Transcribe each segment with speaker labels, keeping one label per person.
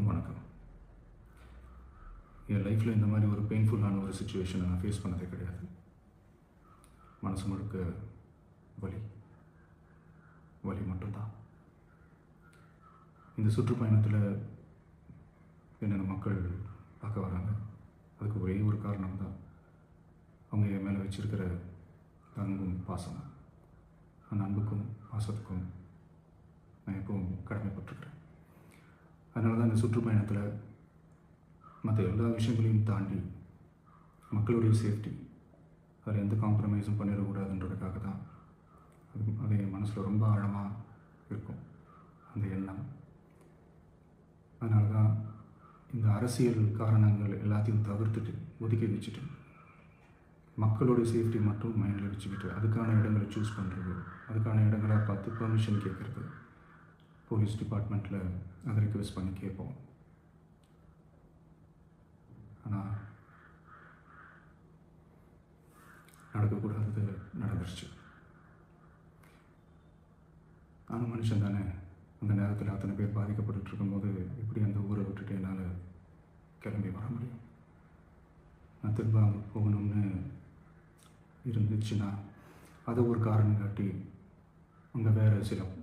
Speaker 1: எல்லோருக்கும் வணக்கம். என் லைஃப்பில் இந்த மாதிரி ஒரு பெயின்ஃபுல்லான ஒரு சுச்சுவேஷனை நான் ஃபேஸ் பண்ணதே கிடையாது. மனசு முழுக்க வலி வலி மட்டும்தான். இந்த சுற்றுப்பயணத்தில் என்னென்ன மக்கள் பார்க்க வராங்க, அதுக்கு ஒரே ஒரு காரணம் தான், அவங்க என் மேலே வச்சிருக்கிற அன்பும் பாசம். அந்த அன்புக்கும் பாசத்துக்கும் நான் எப்பவும் கடமைப்பட்டிருக்கிறேன். அதனால தான் இந்த சுற்றுப்பயணத்தில் மற்ற எல்லா விஷயங்களையும் தாண்டி மக்களுடைய சேஃப்டி, அதில் எந்த காம்ப்ரமைஸும் பண்ணிடக்கூடாதுன்றதுக்காக தான் அது என் மனசில் ரொம்ப ஆழமாக இருக்கும் அந்த எண்ணம். அதனால தான் இந்த அரசியல் காரணங்கள் எல்லாத்தையும் தவிர்த்துட்டு ஒதுக்கி வச்சுட்டு மக்களுடைய சேஃப்டி மட்டும் மைண்டில் வச்சுக்கிட்டு அதுக்கான இடங்களை சூஸ் பண்ணுறது, அதுக்கான இடங்களை பார்த்து பெர்மிஷன் கேட்குறது, போலீஸ் டிபார்ட்மெண்ட்டில் அதை ரிக்வெஸ்ட் பண்ணி கேட்போம். ஆனால் நடக்கக்கூடாதது நடந்துருச்சு. நானும் மனுஷன் தானே. அந்த நேரத்தில் அத்தனை பேர் பாதிக்கப்பட்டு இருக்கும்போது எப்படி அந்த ஊரை விட்டுட்டு என்னால் கிளம்பி வர முடியும்? நான் திரும்ப அங்கே போகணும்னு இருந்துச்சுன்னா அதை ஒரு காரணம் காட்டி அங்கே வேறு சில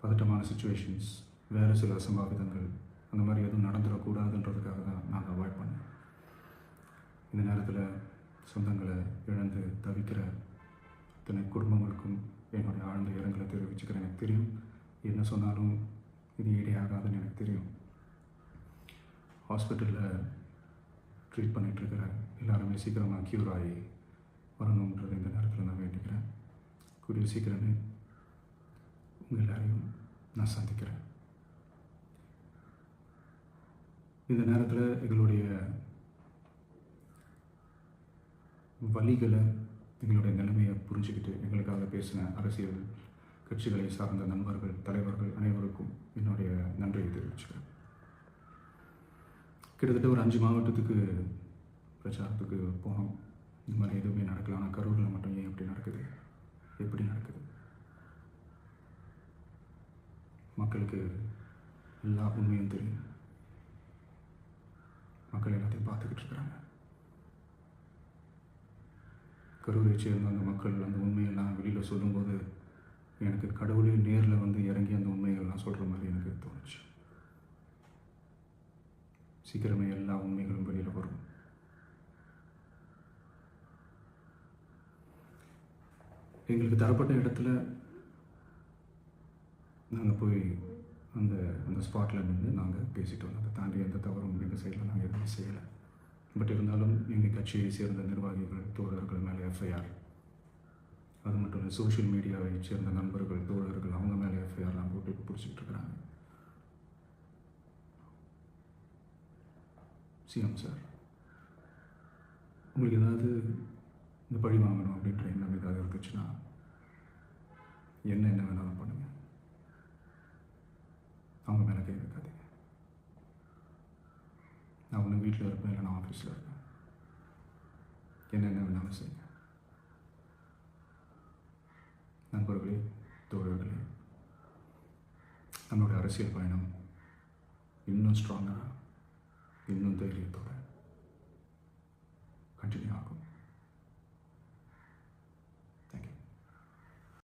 Speaker 1: பதட்டமான சுச்சுவேஷன்ஸ், வேறு சில அசம்பாவிதங்கள், அந்த மாதிரி எதுவும் நடந்துடக்கூடாதுன்றதுக்காக தான் நான் அவாய்ட் பண்ணேன். இந்த நேரத்தில் சொந்தங்களை இழந்து தவிக்கிற அத்தனை குடும்பங்களுக்கும் என்னுடைய ஆழ்ந்த இரங்கலை தெரிவிச்சுக்கிறேன். எனக்கு தெரியும், என்ன சொன்னாலும் இது ஈடையாகாதுன்னு எனக்கு தெரியும். ஹாஸ்பிட்டலில் ட்ரீட் பண்ணிகிட்ருக்கிற எல்லாருமே சீக்கிரமாக க்யூர் ஆகி வரணுன்றது இந்த நேரத்தில் நான் வேண்டிக்கிறேன். கூடிய சீக்கிரமே உங்கள் எல்லாரையும் நான் சந்திக்கிறேன். இந்த நேரத்தில் எங்களுடைய வலிகளை, எங்களுடைய நிலைமையை புரிஞ்சுக்கிட்டு எங்களுக்காக பேசின அரசியல் கட்சிகளை சார்ந்த நண்பர்கள், தலைவர்கள் அனைவருக்கும் என்னுடைய நன்றியை தெரிவிச்சுக்கிறேன். கிட்டத்தட்ட ஒரு 5 மாவட்டத்துக்கு பிரச்சாரத்துக்கு போனோம். இந்த மாதிரி எதுவுமே நடக்கல. ஆனால் கரூரில் மட்டும் ஏன் எப்படி நடக்குது? எப்படி நடக்குது? மக்களுக்கு எல்லா உண்மையும் தெரியும். மக்கள் எல்லாத்தையும் பார்த்துக்கிட்டு இருக்கிறாங்க. கரூரை சேர்ந்த அந்த மக்கள் அந்த உண்மையெல்லாம் வெளியில் சொல்லும்போது எனக்கு கடவுளே நேரில் வந்து இறங்கி அந்த உண்மைகள்லாம் சொல்கிற மாதிரி எனக்கு தோணுச்சு. சீக்கிரமே எல்லா உண்மைகளும் வெளியில் வரும். எங்களுக்கு தரப்பட்ட இடத்துல நாங்கள் போய் அந்த அந்த ஸ்பாட்டில் நின்று நாங்கள் பேசிட்டு வந்தோம். அதை தாண்டி எந்த தவறும் எங்கள் சைடில் நாங்கள் எதுவும் செய்யலை. பட் இருந்தாலும் எங்கள் கட்சியை சேர்ந்த நிர்வாகிகள், தோழர்கள் மேலே எஃப்ஐஆர், அது மட்டும் இல்லை சோஷியல் மீடியாவை சேர்ந்த நண்பர்கள், தோழர்கள், அவங்க மேலே எஃப்ஐஆர்லாம் போட்டு பிடிச்சிட்டு இருக்கிறாங்க. சிஎம் சார், உங்களுக்கு ஏதாவது இந்த பழி வாங்கணும் அப்படின்ற எண்ணம் ஏதாவது இருந்துச்சுன்னா என்ன வேணாலும் பண்ணுங்க. அவங்க மேலே கை வைக்காதீங்க. நான் ஒன்று வீட்டில் இருப்பேன், இல்லை நான் ஆஃபீஸில் இருப்பேன். என்ன வேணாலும் செய்யுங்க. நண்பர்களே, தோழர்களே, நம்மளுடைய அரசியல் பயணம் இன்னும் ஸ்ட்ராங்காக, இன்னும் தைரியத்தோடு கண்டினியூ ஆகும்.